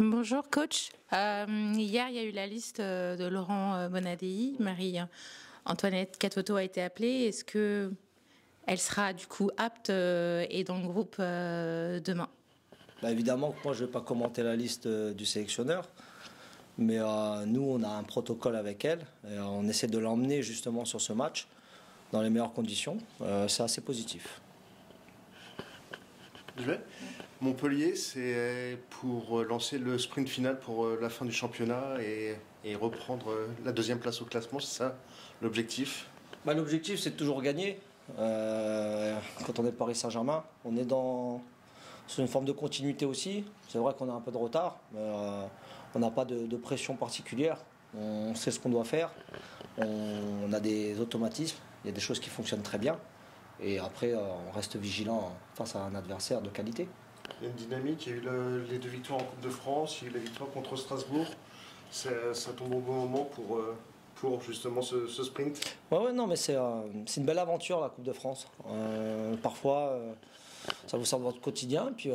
Bonjour coach. Hier, il y a eu la liste de Laurent Bonadei. Marie-Antoinette Katoto a été appelée. Est-ce que elle sera du coup apte et dans le groupe demain? Évidemment que moi je ne vais pas commenter la liste du sélectionneur, mais nous on a un protocole avec elle et on essaie de l'emmener justement sur ce match dans les meilleures conditions. C'est assez positif. Montpellier, c'est pour lancer le sprint final pour la fin du championnat et reprendre la deuxième place au classement, c'est ça l'objectif? L'objectif c'est de toujours gagner. Quand on est Paris Saint-Germain, on est sur une forme de continuité aussi. C'est vrai qu'on a un peu de retard, mais on n'a pas de pression particulière. On sait ce qu'on doit faire. On a des automatismes, il y a des choses qui fonctionnent très bien. Et après, on reste vigilant face à un adversaire de qualité. Il y a une dynamique, il y a eu les 2 victoires en Coupe de France, il y a eu la victoire contre Strasbourg. Ça tombe au bon moment pour justement ce sprint. Non, mais c'est une belle aventure la Coupe de France. Parfois, ça vous sort de votre quotidien, puis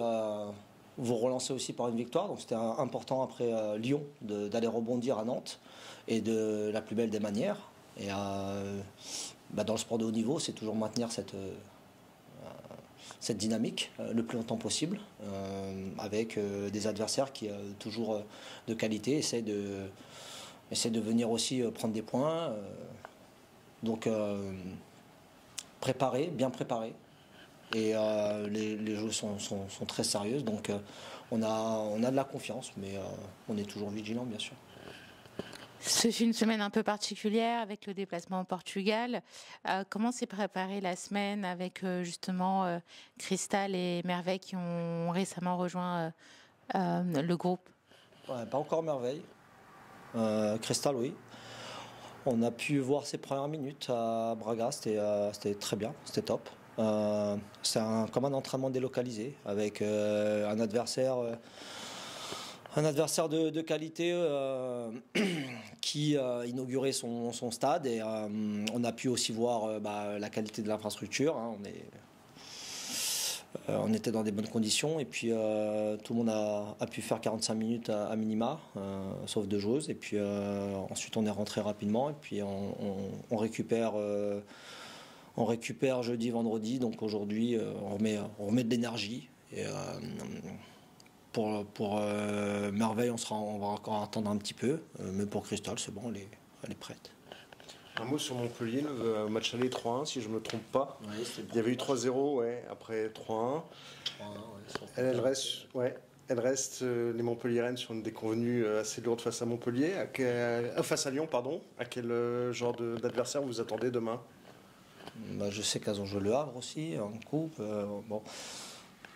vous relancez aussi par une victoire. Donc c'était important après Lyon d'aller rebondir à Nantes et de la plus belle des manières. Et dans le sport de haut niveau, c'est toujours maintenir cette dynamique le plus longtemps possible, avec des adversaires qui, toujours de qualité, essaient de venir aussi prendre des points. Donc bien préparés. Et les jeux sont très sérieux. Donc on a de la confiance, mais on est toujours vigilant, bien sûr. C'est une semaine un peu particulière avec le déplacement au Portugal. Comment s'est préparée la semaine avec justement Cristal et Merveille qui ont récemment rejoint le groupe? Pas encore Merveille. Cristal, oui. On a pu voir ses premières minutes à Braga, c'était très bien, c'était top. C'est comme un entraînement délocalisé avec un adversaire de qualité qui inaugurait son stade, et on a pu aussi voir la qualité de l'infrastructure. On était dans des bonnes conditions, et puis tout le monde a pu faire 45 minutes à minima, sauf 2 joueuses, et puis ensuite on est rentré rapidement, et puis on récupère jeudi, vendredi. Donc aujourd'hui on remet de l'énergie, et pour Merveille, on va encore attendre un petit peu, mais pour Cristal, c'est bon, elle est prête. Un mot sur Montpellier, le match aller 3-1, si je ne me trompe pas. Oui, il y avait eu 3-0, après 3-1. Elle reste les Montpelliéraines sur une déconvenue assez lourde face à Montpellier, face à Lyon, pardon. À quel genre d'adversaire vous attendez demain? Je sais qu'elles ont joué le Havre aussi en coupe.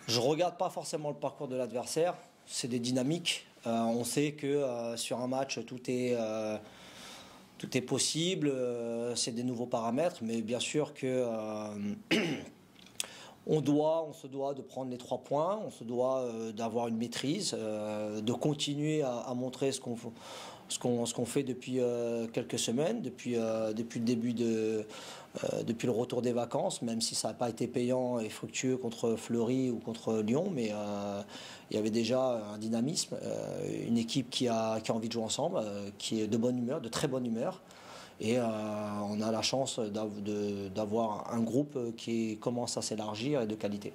Je regarde pas forcément le parcours de l'adversaire, c'est des dynamiques. On sait que sur un match tout est possible, c'est des nouveaux paramètres, mais bien sûr que on se doit de prendre les 3 points, on se doit d'avoir une maîtrise, de continuer à montrer ce qu'on fait depuis quelques semaines, depuis le début depuis le retour des vacances, même si ça n'a pas été payant et fructueux contre Fleury ou contre Lyon, mais il y avait déjà un dynamisme, une équipe qui a envie de jouer ensemble, qui est de bonne humeur, de très bonne humeur. Et on a la chance d'avoir un groupe qui commence à s'élargir et de qualité.